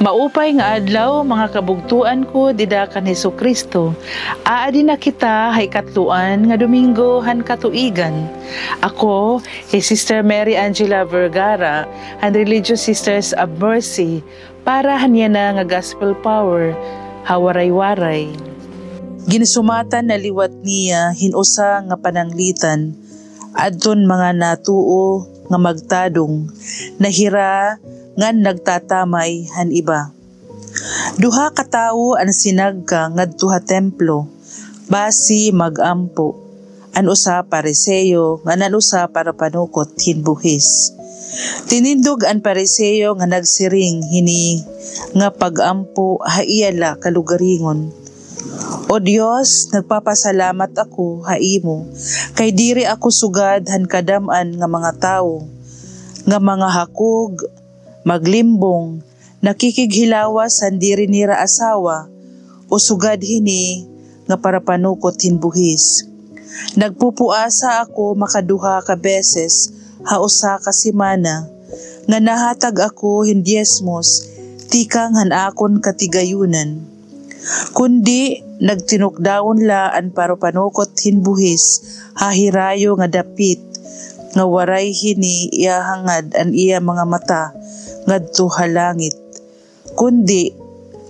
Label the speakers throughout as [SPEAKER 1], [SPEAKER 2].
[SPEAKER 1] Maupay nga adlaw mga kabugtuan ko dida kan Hesukristo. Aadi na kita hay katluan nga Domingo han katuigan. Ako, Sister Mary Angela Vergara, and Religious Sisters of Mercy, para hanya na nga gospel power, hawaray-waray. Ginsumatan na liwat niya hinusa nga pananglitan, adton mga natuo nga magtadong, nahira ngan nagtatamay han iba. Duha ka tawo an sinagka ngadto ha templo, basi magampo, an usa Pariseo ngan an usa para panukot hinbuhis. Tinindog an Pariseo nga nagsiring hini nga pagampo haiyala kalugaringon. O Dios, nagpapasalamat ako haimo, kay diri ako sugad han kadam-an nga mga tawo, nga mga hakog, maglimbong, nakikighilawas sandiri nira asawa, o sugad hini nga para panukot hinbuhis. Nagpupuasa ako makaduha ka beses, hausa ka simana, nga nahatag ako hindiesmos, tikang han akon katigayunan. Kundi nagtinukdaon laan para panukot hinbuhis, hahirayo nga dapit, nga waray hini iya hangad an iya mga mata, ngadto ha langit. Kundi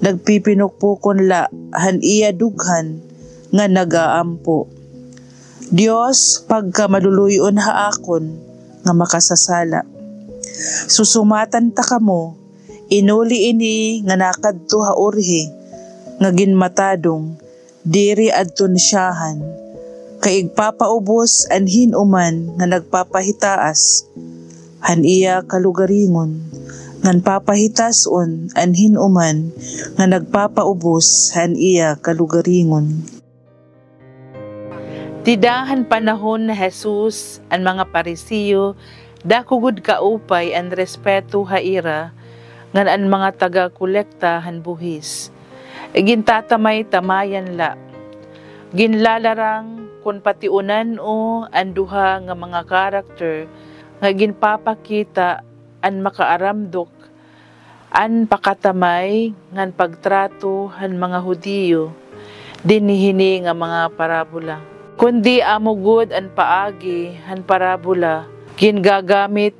[SPEAKER 1] nagpipinukpukon la han iya dughan nga nagaampo. Dios, pagka maluluyon ha akon nga makasasala. Susumatan ta kamo, inuli ini nga nakadto ha orhe, nga ginmatadong, diri adton siyahan, kay igpapaubos an hinuman nga nagpapahitaas, han iya kalugaringon, ngan papahitason an hinuman nga nagpapaubos han iya kalugaringon. Tidahan panahon na Jesus ang mga Parisiyo, dakugod kaupay ang respeto haira, ngan ang mga taga-kolekta han buhis. Gintatamay-tamayan la. Ginlalarang kun patiunan o anduha nga mga karakter nga ginpapakita an makaaramdok an pakatamay ngan pagtrato han mga Hudiyo dinihini nga mga parabola. Kundi amugod an paagi han parabola gingagamit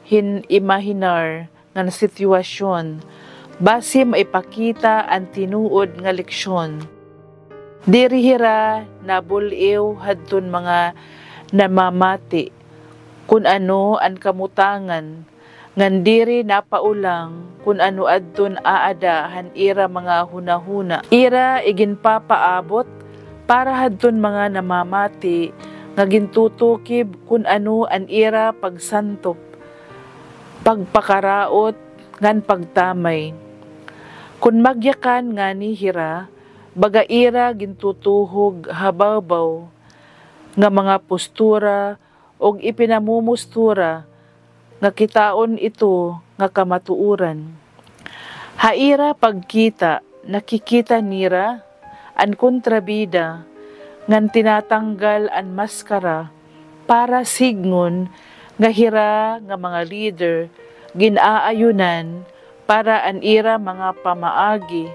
[SPEAKER 1] hin imahinar nga sitwasyon basi maipakita ang tinuod nga leksyon. Dirihira nabuliw hadton mga namamati kun ano an kamutangan, ngan diri napaulang kun ano adton aada han ira mga hunahuna. Ira iginpapaabot para hadton mga namamati nga gintutukib kun ano an ira pagsantop, pagpakaraot ngan pagtamay. Kun magyakan nga ni hira, baga ira gintutuhog hababaw nga mga postura og ipinamumustura nga kitaon ito nga kamatuuran. Haira pagkita, nakikita nira an kontrabida ngan tinatanggal an maskara para signon nga hira nga mga leader ginaayunan para an ira mga pamaagi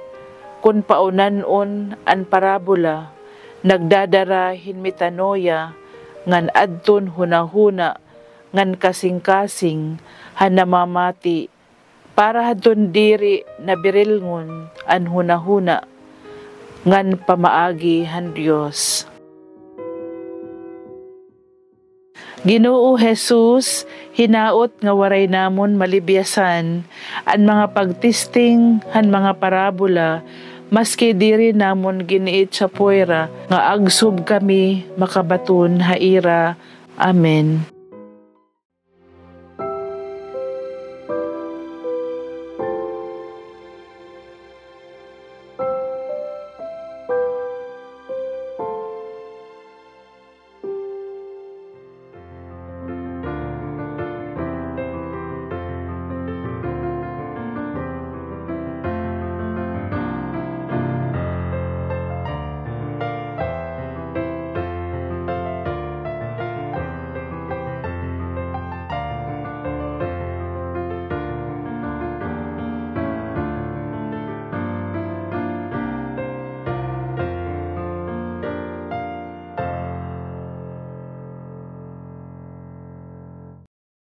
[SPEAKER 1] kun paunanon an parabola nagdadara hinmitanoya ngan adton hunahuna ngan kasing-kasing han namamati para hadton diri nabirilngon an hunahuna ngan pamaagi han Dios. Ginoo Jesus, hinaot nga waray namon malibyasan ang mga pagtisting han mga parabola, maski diri namon giniit sa puwera nga agsub kami makabaton haira. Amen.